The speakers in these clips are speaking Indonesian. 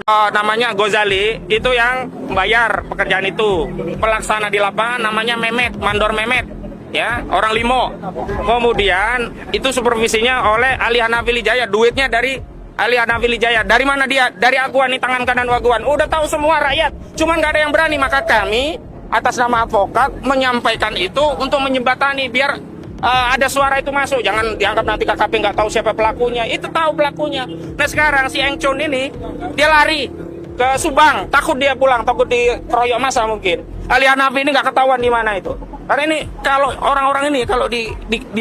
Namanya Gozali, itu yang bayar pekerjaan itu. Pelaksana di lapangan namanya Mehmet, Mandor Mehmet, ya, orang Limo. Kemudian itu supervisinya oleh Ali Hanafi Lijaya, duitnya dari Ali Hanafi Lijaya. Dari mana dia? Dari Aguan, nih tangan kanan Aguan. Udah tahu semua rakyat, cuman nggak ada yang berani. Maka kami atas nama advokat menyampaikan itu untuk menjembatani biar ada suara itu masuk. Jangan dianggap nanti KKP nggak tahu siapa pelakunya. Itu tahu pelakunya. Nah sekarang si Engcon ini dia lari ke Subang, takut dia pulang, takut dikeroyok massa mungkin. Ali Hanafi ini nggak ketahuan di mana itu. Karena ini kalau orang-orang ini kalau di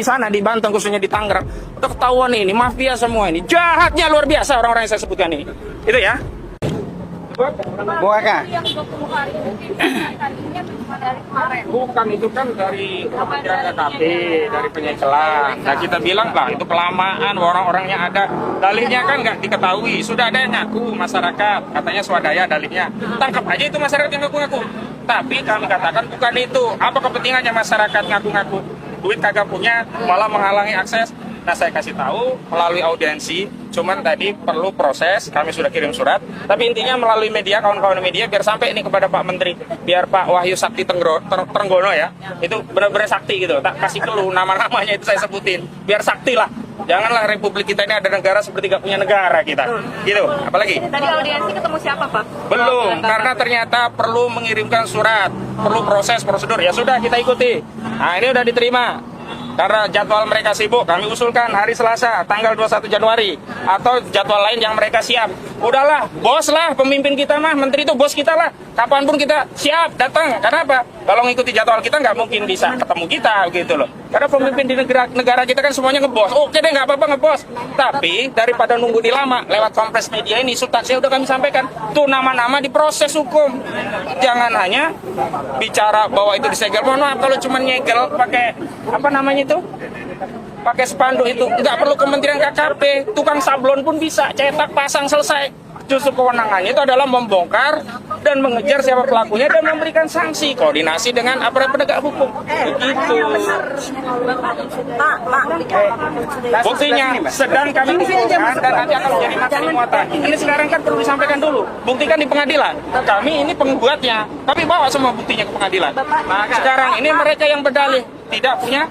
sana di Banten khususnya di Tangerang udah ketahuan ini mafia semua ini. Jahatnya luar biasa orang-orang yang saya sebutkan ini. Itu ya. Bukan. Bukan, itu kan dari Kementerian KKP, dari penyegelan. Nah kita bilang lah itu kelamaan, orang-orangnya ada, dalihnya kan nggak diketahui. Sudah ada yang ngaku masyarakat, katanya swadaya dalihnya. Tangkap aja itu masyarakat yang ngaku-ngaku. Tapi kami katakan bukan itu. Apa kepentingannya masyarakat ngaku-ngaku? Duit kagak punya, malah menghalangi akses. Nah saya kasih tahu melalui audiensi, cuman tadi perlu proses, kami sudah kirim surat, tapi intinya melalui media, kawan-kawan media, biar sampai ini kepada Pak Menteri, biar Pak Wahyu Sakti Trenggono ya, itu benar-benar sakti gitu, tak kasih dulu nama-namanya itu saya sebutin, biar sakti lah. Janganlah Republik kita ini ada negara seperti gak punya negara kita, gitu. Apalagi? Tadi audiensi ketemu siapa Pak? Belum, karena ternyata perlu mengirimkan surat, perlu proses, prosedur, ya sudah kita ikuti. Nah ini udah diterima. Karena jadwal mereka sibuk, kami usulkan hari Selasa, tanggal 21 Januari. Atau jadwal lain yang mereka siap. Udahlah, bos lah, pemimpin kita mah, menteri itu bos kita lah. Kapanpun kita siap, datang. Karena apa? Kalau ngikuti jadwal kita nggak mungkin bisa ketemu kita, gitu loh. Karena pemimpin di negara kita kan semuanya ngebos. Oke deh, nggak apa-apa ngebos. Tapi, daripada nunggu di lama, lewat kompres media ini, substansi udah kami sampaikan. Tuh nama-nama diproses hukum. Jangan hanya bicara bahwa itu disegel. Mohon maaf, kalau cuma nyegel pakai, apa namanya itu? Pakai spanduk itu nggak perlu Kementerian KKP, tukang sablon pun bisa cetak, pasang, selesai. Justru kewenangannya itu adalah membongkar dan mengejar siapa pelakunya dan memberikan sanksi, koordinasi dengan aparat penegak hukum. Begitu. Buktinya sedang kami kumpulkan dan nanti akan menjadi materi muatan. Ini sekarang kan perlu disampaikan dulu. Buktikan di pengadilan. Kami ini penggugatnya, tapi bawa semua buktinya ke pengadilan. Nah, sekarang ini mereka yang berdalih tidak punya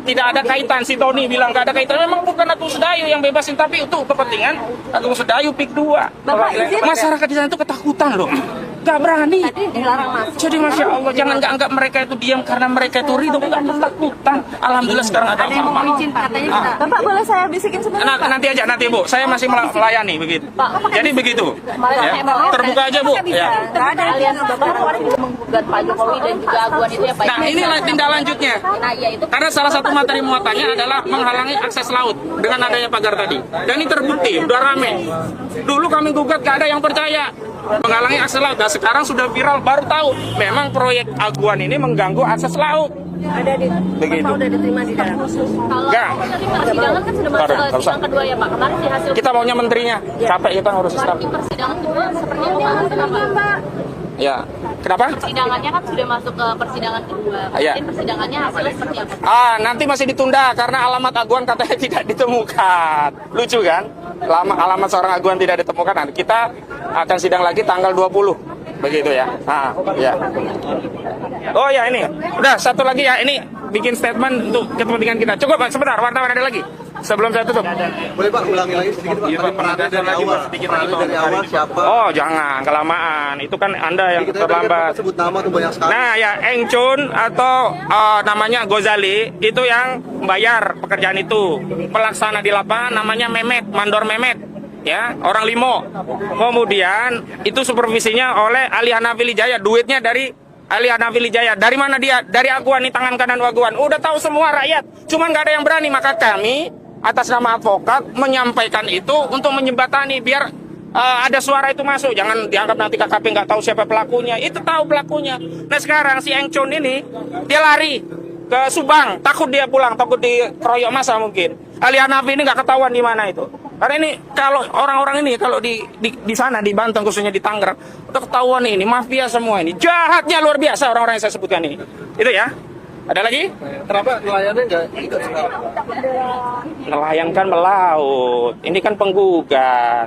tidak ada kaitan. Si Tony bilang nggak ada kaitan. Memang bukan Agung Sedayu yang bebasin, tapi itu kepentingan Agung Sedayu PIK 2. Masyarakat di sana itu ketakutan loh, nggak berani. Jadi masya Allah, jangan nggak mereka itu diam karena mereka itu ridho, nggak ketakutan. Alhamdulillah sekarang ada Bapak boleh saya bisikin sebentar? Nanti aja, nanti Bu, saya masih melayani begitu. Jadi begitu, ya. Terbuka aja Bu. Ya. Alias Bapak kemarin juga menggugat Pak Jokowi dan juga Aguan itu ya Pak. Nah ini tindak lanjutnya. Nah iya itu. Karena salah satu materi muatannya adalah menghalangi akses laut dengan adanya pagar tadi. Dan ini terbukti, udah rame. Dulu kami gugat, gak ada yang percaya. Menghalangi akses laut. Nah sekarang sudah viral, baru tahu. Memang proyek Aguan ini mengganggu akses laut. Ada di Begitu. Bapak udah diterima di dalam. Enggak. Tadi persidangan kan sudah masuk ke sidang kedua ya Pak. Kemarin di hasil Kita maunya menterinya. Capek kita ngurus staf. di persidangan kedua seperti apa Pak? Ya. Kenapa? Persidangannya kan sudah masuk ke persidangan kedua. Iya. Mungkin persidangannya hasilnya seperti apa? Nanti masih ditunda karena alamat Aguan katanya tidak ditemukan. Lucu kan? Alamat seorang Aguan tidak ditemukan. Nah, kita akan sidang lagi tanggal 20. Begitu ya. Ya. Oh ya ini. Udah satu lagi ya, ini bikin statement untuk kepentingan kita. Cukup Pak, sebentar, wartawan ada lagi. Sebelum saya tutup. Boleh Pak ulangi lagi sedikit Pak. Tadi pernah ada dari awal. Dari awal siapa? Oh jangan, kelamaan. Itu kan Anda yang Kita terlambat. sebut nama tuh banyak sekali. Nah ya, Engcon atau namanya Gozali, itu yang bayar pekerjaan itu. Pelaksana di lapangan namanya Mehmet, Mandor Mehmet, ya, orang Limo. Kemudian itu supervisinya oleh Ali Hanafi Lijaya, duitnya dari Ali Hanafi Lijaya. Dari mana dia? Dari Aguan, nih tangan kanan Aguan. Udah tahu semua rakyat, cuman nggak ada yang berani. Maka kami atas nama advokat menyampaikan itu untuk menjembatani biar ada suara itu masuk. Jangan dianggap nanti KKP nggak tahu siapa pelakunya. Itu tahu pelakunya. Nah sekarang si Engcon ini dia lari ke Subang, takut dia pulang, takut dikeroyok massa mungkin. Ali Hanafi ini nggak ketahuan di mana itu. Karena ini kalau orang-orang ini kalau di sana di Banten khususnya di Tangerang udah ketahuan ini mafia semua ini. Jahatnya luar biasa orang-orang yang saya sebutkan ini. Itu ya. Ada lagi? Kenapa nelayannya nggak ikut sekarang? Nelayan kan melaut. Ini kan penggugat.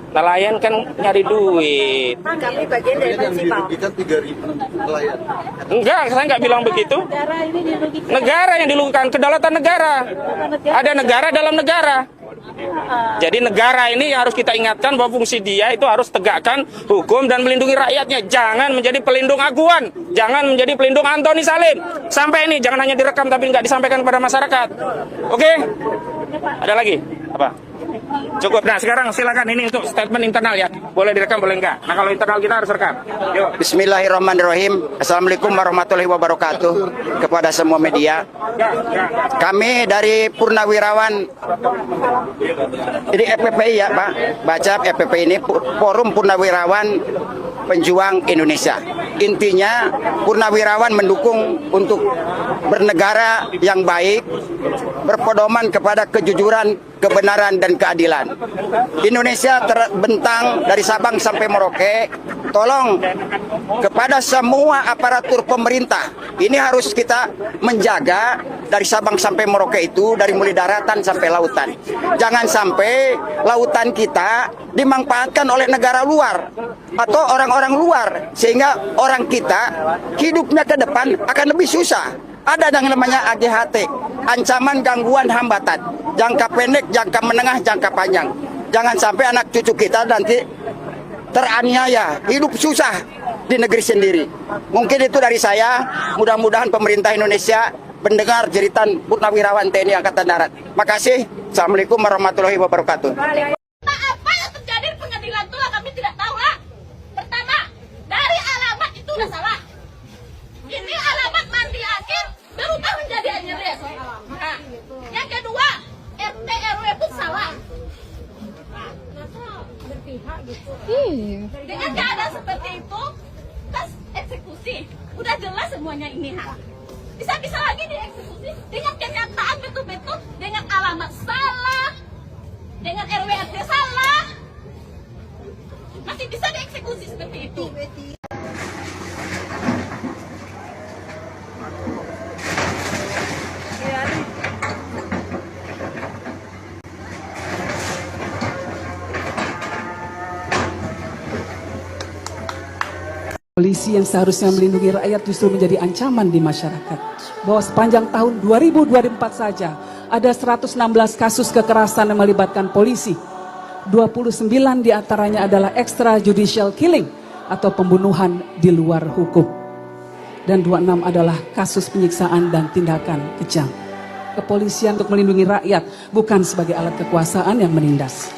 Nelayan kan nyari duit. Kami bagian dari Yang festival. dirugikan 3.000 nelayan. Enggak, saya nggak bilang begitu. Negara ini dirugikan. Negara yang dirugikan, kedaulatan negara. Ada negara dalam negara. Jadi negara ini harus kita ingatkan bahwa fungsi dia itu harus tegakkan hukum dan melindungi rakyatnya. Jangan menjadi pelindung aguan. Jangan menjadi pelindung Antoni Salim. Sampai ini, jangan hanya direkam tapi nggak disampaikan kepada masyarakat. Oke? Ada lagi? Apa? Cukup. Nah sekarang silakan ini untuk statement internal ya. Boleh direkam, boleh enggak. Nah kalau internal kita harus rekam. Yuk. Bismillahirrahmanirrahim. Assalamualaikum warahmatullahi wabarakatuh. Kepada semua media, kami dari Purnawirawan, ini FPPI ya Pak, baca FPPI ini Forum Purnawirawan Penjuang Indonesia. Intinya Purnawirawan mendukung untuk bernegara yang baik, berpedoman kepada kejujuran, kebenaran dan keadilan. Indonesia terbentang dari Sabang sampai Merauke. Tolong kepada semua aparatur pemerintah, ini harus kita menjaga dari Sabang sampai Merauke itu, dari mulai daratan sampai lautan. Jangan sampai lautan kita dimanfaatkan oleh negara luar atau orang-orang luar, sehingga orang kita hidupnya ke depan akan lebih susah. Ada yang namanya AGHT, ancaman gangguan hambatan, jangka pendek, jangka menengah, jangka panjang. Jangan sampai anak cucu kita nanti teraniaya, hidup susah di negeri sendiri. Mungkin itu dari saya, mudah-mudahan pemerintah Indonesia mendengar jeritan Purnawirawan TNI Angkatan Darat. Makasih. Assalamualaikum warahmatullahi wabarakatuh. Apa yang terjadi di pengadilan itulah kami tidak tahu lah. Pertama, dari alamat itu udah salah. Ini alamat mandi akhir berubah menjadi anyeres. Nah, yang kedua, RT RW pun salah. Dengan keadaan seperti itu, kas eksekusi udah jelas semuanya ini hak. Bisa-bisa lagi dieksekusi dengan kenyataan betul-betul, dengan alamat salah, dengan RW RT salah, masih bisa dieksekusi seperti itu. Polisi yang seharusnya melindungi rakyat justru menjadi ancaman di masyarakat. Bahwa sepanjang tahun 2024 saja ada 116 kasus kekerasan yang melibatkan polisi. 29 diantaranya adalah extrajudicial killing atau pembunuhan di luar hukum. Dan 26 adalah kasus penyiksaan dan tindakan kejam. Kepolisian untuk melindungi rakyat, bukan sebagai alat kekuasaan yang menindas.